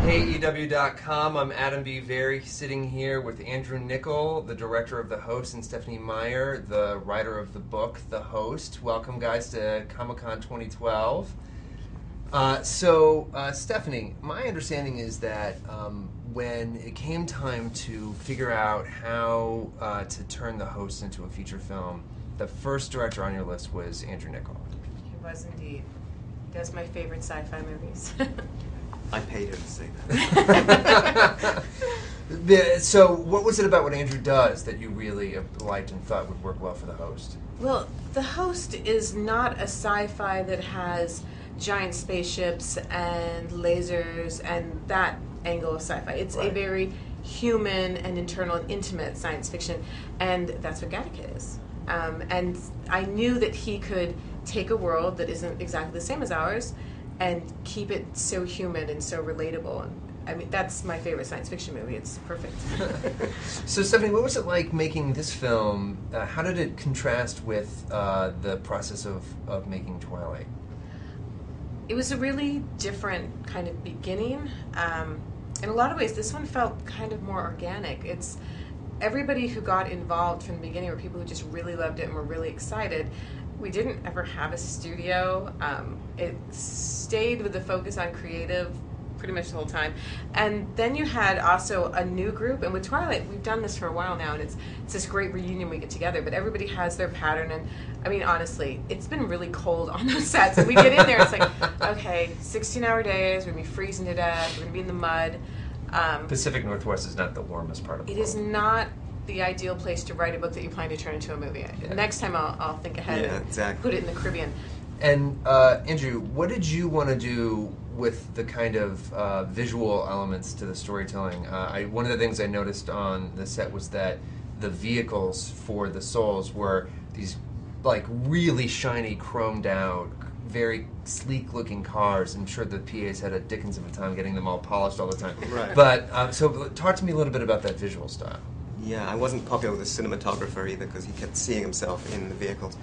HeyEW.com. I'm Adam B. Very, sitting here with Andrew Nichol, the director of The Host, and Stephenie Meyer, the writer of the book, The Host. Welcome, guys, to Comic-Con 2012. Stephenie, my understanding is that when it came time to figure out how to turn The Host into a feature film, the first director on your list was Andrew Nichol. He was indeed. He does my favorite sci-fi movies. I paid him to say that. So what was it about what Andrew does that you really liked and thought would work well for The Host? Well, The Host is not a sci-fi that has giant spaceships and lasers and that angle of sci-fi. It's a very human and internal and intimate science fiction, and that's what Gattaca is. And I knew that he could take a world that isn't exactly the same as ours and keep it so human and so relatable. And I mean, that's my favorite science fiction movie. It's perfect. So, Stephenie, what was it like making this film? How did it contrast with the process of making Twilight? It was a really different kind of beginning. In a lot of ways, this one felt kind of more organic. It's everybody who got involved from the beginning were people who just really loved it and were really excited. We didn't ever have a studio. It stayed with the focus on creative pretty much the whole time. And then you had also a new group, and with Twilight, we've done this for a while now, and it's this great reunion we get together, but everybody has their pattern, and I mean, honestly, it's been really cold on those sets, and we get in there, it's like, okay, 16-hour days, we're going to be freezing to death, we're going to be in the mud. Pacific Northwest is not the warmest part of the world. It is not the ideal place to write a book that you plan to turn into a movie. Yeah. Next time I'll think ahead and put it in the Caribbean. And Andrew, what did you want to do with the kind of visual elements to the storytelling? One of the things I noticed on the set was that the vehicles for the souls were these like really shiny, chromed out, very sleek looking cars. I'm sure the PAs had a dickens of a time getting them all polished all the time. Right. But so talk to me a little bit about that visual style. Yeah, I wasn't popular with the cinematographer either because he kept seeing himself in the vehicles.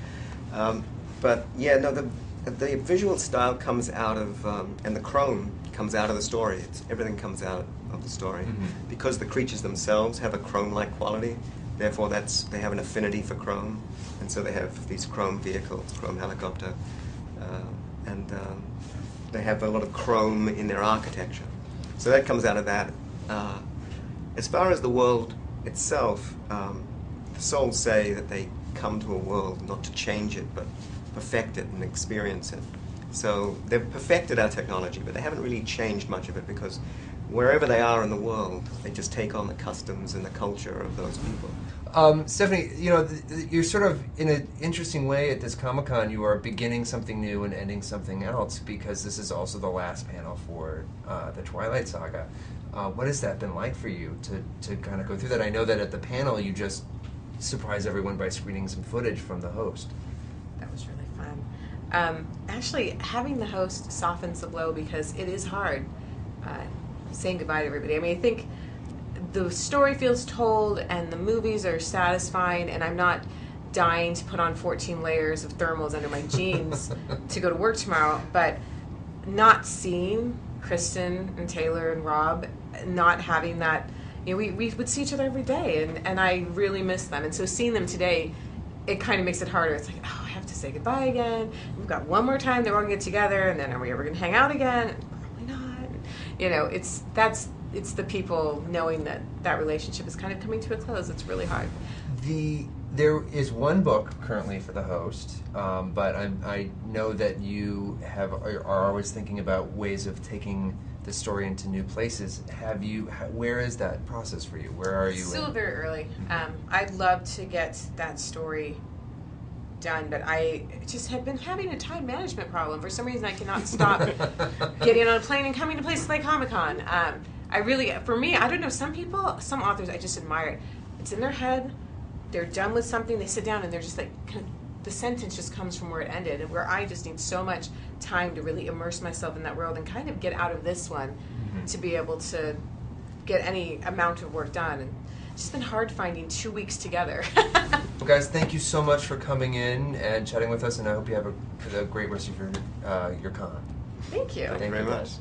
But yeah, no, the visual style comes out of, and the chrome comes out of the story. Everything comes out of the story. Mm-hmm. Because the creatures themselves have a chrome-like quality, therefore they have an affinity for chrome, and so they have these chrome vehicles, chrome helicopter, and they have a lot of chrome in their architecture. So that comes out of that. As far as the world itself, the souls say that they come to a world not to change it, but perfect it and experience it. So they've perfected our technology, but they haven't really changed much of it because wherever they are in the world, they just take on the customs and the culture of those people. Stephenie, you know, you're sort of, in an interesting way at this Comic-Con, you are beginning something new and ending something else because this is also the last panel for the Twilight Saga. What has that been like for you to kind of go through that? I know that at the panel you just surprised everyone by screening some footage from The Host. That was really fun. Actually, having The Host softens the blow because it is hard saying goodbye to everybody. I mean, I think the story feels told and the movies are satisfying, and I'm not dying to put on 14 layers of thermals under my jeans to go to work tomorrow, but not seeing Kristen and Taylor and Rob, not having that, you know, we would see each other every day, and I really miss them, and so seeing them today, it kind of makes it harder. It's like, oh, I have to say goodbye again. We've got one more time, they're all gonna get together, and then are we ever gonna hang out again? Probably not. You know, it's the people knowing that relationship is kind of coming to a close. It's really hard. There is one book currently for The Host, but I know that you are always thinking about ways of taking the story into new places. Where is that process for you? Where are you? Still very early. I'd love to get that story done, but I just have been having a time management problem. For some reason, I cannot stop getting on a plane and coming to places like Comic-Con. For me, I don't know, some authors I just admire it. It's in their head, they're done with something, they sit down and they're just like, the sentence just comes from where it ended, and where I just need so much time to really immerse myself in that world and kind of get out of this one to be able to get any amount of work done. And it's just been hard finding 2 weeks together. Well, guys, thank you so much for coming in and chatting with us, and I hope you have a great rest of your con. Thank you. Thank you very much.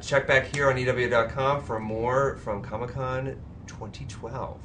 Check back here on EW.com for more from Comic-Con 2012.